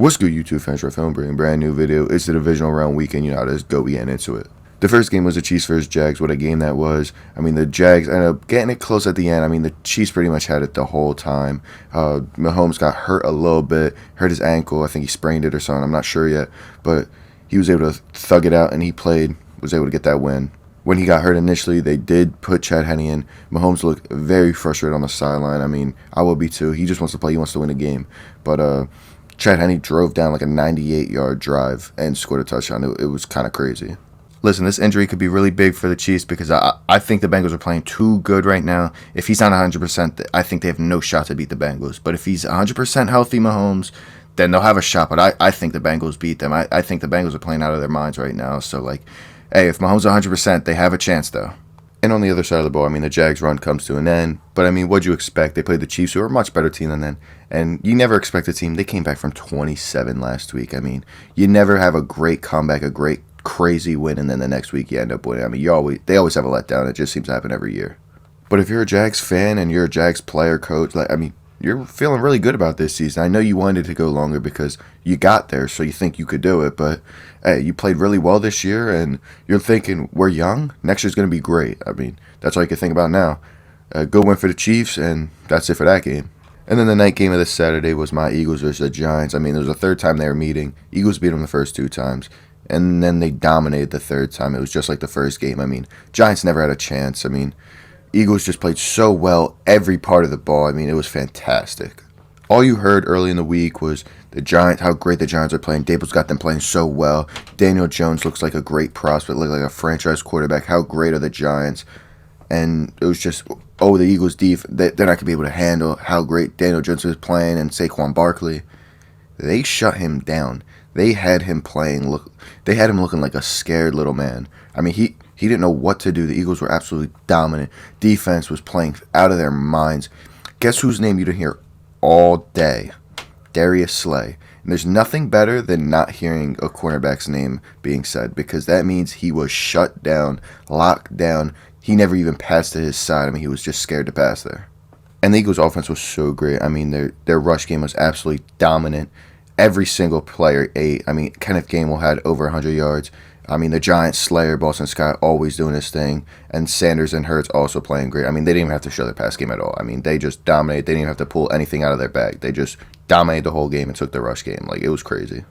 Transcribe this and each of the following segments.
What's good, YouTube fans? We're bringing a brand new video. It's the divisional round weekend. You know how to go get into it. The first game was the Chiefs versus Jags. What a game that was. I mean, the Jags ended up getting it close at the end. I mean, the Chiefs pretty much had it the whole time. Mahomes got hurt a little bit, hurt his ankle. I think he sprained it or something. I'm not sure yet. But he was able to thug it out, and he was able to get that win. When he got hurt initially, they did put Chad Henne in. Mahomes looked very frustrated on the sideline. I mean, I will be too. He just wants to play. He wants to win a game. But Chad Henne drove down like a 98-yard drive and scored a touchdown. It was kind of crazy. Listen, this injury could be really big for the Chiefs because I think the Bengals are playing too good right now. If he's not 100%, I think they have no shot to beat the Bengals. But if he's 100% healthy, Mahomes, then they'll have a shot. But I think the Bengals beat them. I think the Bengals are playing out of their minds right now. So, hey, if Mahomes is 100%, they have a chance, though. And on the other side of the ball, I mean, the Jags' run comes to an end. But, I mean, what'd you expect? They played the Chiefs, who are a much better team than them. And you never expect a team. They came back from 27 last week. I mean, you never have a great comeback, a great crazy win, and then the next week you end up winning. I mean, they always have a letdown. It just seems to happen every year. But if you're a Jags fan and you're a Jags player, coach, you're feeling really good about this season. I know you wanted to go longer because you got there, so you think you could do it. But, hey, you played really well this year, and you're thinking, we're young. Next year's going to be great. I mean, that's all you can think about now. Good win for the Chiefs, and that's it for that game. And then the night game of this Saturday was my Eagles versus the Giants. I mean, it was the third time they were meeting. Eagles beat them the first two times, and then they dominated the third time. It was just like the first game. I mean, Giants never had a chance. I mean, Eagles just played so well every part of the ball. I mean, it was fantastic. All you heard early in the week was the Giants, how great the Giants are playing. Dable's got them playing so well. Daniel Jones looks like a great prospect, looks like a franchise quarterback. How great are the Giants? And it was just, the Eagles' defense, they're not going to be able to handle how great Daniel Jones was playing and Saquon Barkley. They shut him down. They had him they had him looking like a scared little man. I mean, he didn't know what to do. The Eagles were absolutely dominant. Defense was playing out of their minds. Guess whose name you didn't hear all day? Darius Slay. And there's nothing better than not hearing a cornerback's name being said, because that means he was shut down, locked down. He never even passed to his side. I mean, he was just scared to pass there. And the Eagles' offense was so great. I mean, their rush game was absolutely dominant. Every single player ate. I mean, Kenneth Gainwell had over 100 yards. I mean, the Giants' Slayer, Boston Scott, always doing his thing. And Sanders and Hurts also playing great. I mean, they didn't even have to show their pass game at all. I mean, they just dominated. They didn't even have to pull anything out of their bag. They just dominated the whole game and took the rush game. It was crazy.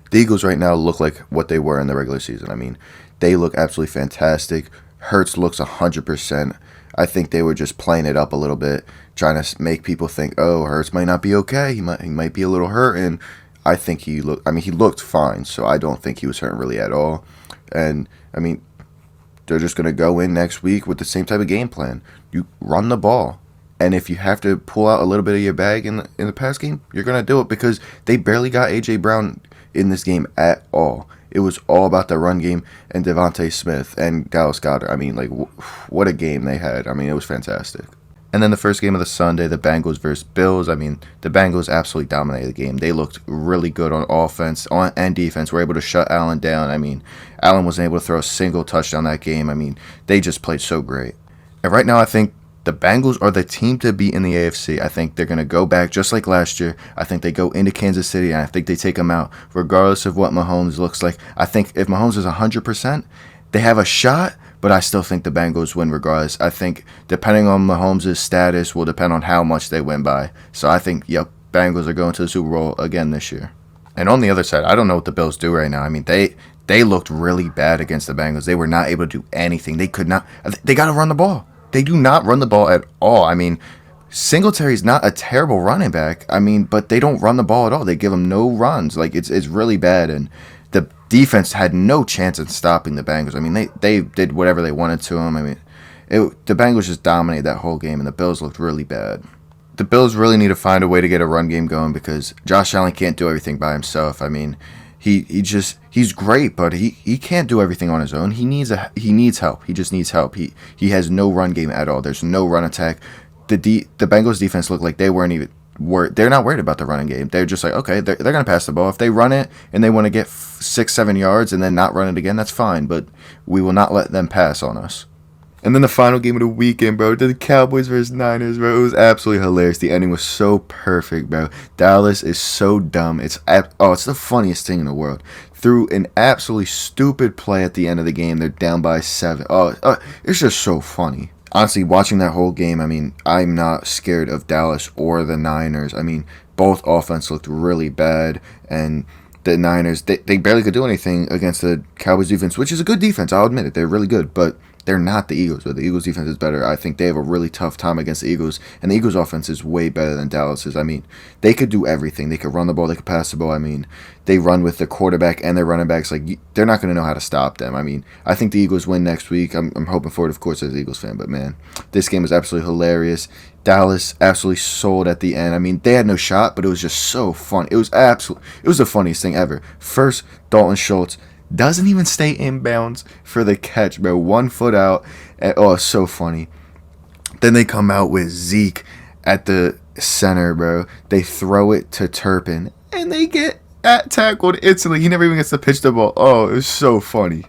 The Eagles right now look like what they were in the regular season. I mean, they look absolutely fantastic. Hurts looks 100%. I think they were just playing it up a little bit, trying to make people think, Hurts might not be okay. He might be a little hurt. And I think he looked fine, so I don't think he was hurt really at all. And, I mean, they're just going to go in next week with the same type of game plan. You run the ball. And if you have to pull out a little bit of your bag in the pass game, you're going to do it, because they barely got A.J. Brown in this game at all. It was all about the run game and Devontae Smith and Dallas Goedert. I mean, what a game they had. I mean, it was fantastic. And then the first game of the Sunday, the Bengals versus Bills. I mean, the Bengals absolutely dominated the game. They looked really good on offense and defense. Were able to shut Allen down. I mean, Allen wasn't able to throw a single touchdown that game. I mean, they just played so great. And right now, I think the Bengals are the team to beat in the AFC. I think they're going to go back just like last year. I think they go into Kansas City, and I think they take them out regardless of what Mahomes looks like. I think if Mahomes is 100%, they have a shot, but I still think the Bengals win regardless. I think depending on Mahomes' status will depend on how much they win by. So I think, Bengals are going to the Super Bowl again this year. And on the other side, I don't know what the Bills do right now. I mean, they looked really bad against the Bengals. They were not able to do anything. They could not. They got to run the ball. They do not run the ball at all. I mean, Singletary's not a terrible running back. I mean, but they don't run the ball at all. They give him no runs. It's really bad. And the defense had no chance in stopping the Bengals. I mean, they did whatever they wanted to them. I mean, the Bengals just dominated that whole game, and the Bills looked really bad. The Bills really need to find a way to get a run game going, because Josh Allen can't do everything by himself. I mean, he's great, but he can't do everything on his own. He needs help. He just needs help. He has no run game at all. There's no run attack. The Bengals defense looked like they're not worried about the running game. They're just like, okay, they're going to pass the ball. If they run it and they want to get 6-7 yards and then not run it again, that's fine, but we will not let them pass on us. And then the final game of the weekend, bro, the Cowboys versus Niners, bro. It was absolutely hilarious. The ending was so perfect, bro. Dallas is so dumb. It's the funniest thing in the world. Through an absolutely stupid play at the end of the game, they're down by 7. It's just so funny. Honestly, watching that whole game, I mean, I'm not scared of Dallas or the Niners. I mean, both offense looked really bad, and the Niners, they barely could do anything against the Cowboys defense, which is a good defense. I'll admit it. They're really good, but they're not the Eagles, but the Eagles defense is better. I think they have a really tough time against the Eagles, and the Eagles offense is way better than Dallas's. I mean, they could do everything. They could run the ball, they could pass the ball. I mean, they run with the quarterback and their running backs. Like, they're not going to know how to stop them. I mean, I think the Eagles win next week. I'm hoping for it, of course, as an Eagles fan, but man, this game was absolutely hilarious. Dallas absolutely sold at the end. I mean, they had no shot, but it was just so fun. It was the funniest thing ever. First, Dalton Schultz doesn't even stay inbounds for the catch, bro. 1 foot out. Oh, it's so funny. Then they come out with Zeke at the center, bro. They throw it to Turpin, and they get tackled instantly. He never even gets to pitch the ball. Oh, it was so funny.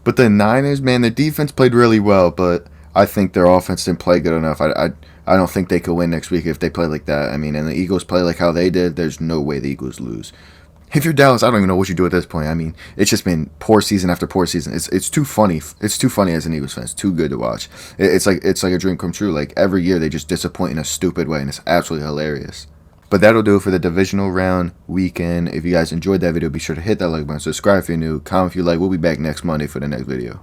But the Niners, man, their defense played really well, but I think their offense didn't play good enough. I don't think they could win next week if they play like that. I mean, and the Eagles play like how they did, there's no way the Eagles lose. If you're Dallas, I don't even know what you do at this point. I mean, it's just been poor season after poor season. It's too funny. It's too funny as an Eagles fan. It's too good to watch. It's like a dream come true. Like, every year they just disappoint in a stupid way, and it's absolutely hilarious. But that'll do it for the divisional round weekend. If you guys enjoyed that video, be sure to hit that like button, subscribe if you're new, comment if you like. We'll be back next Monday for the next video.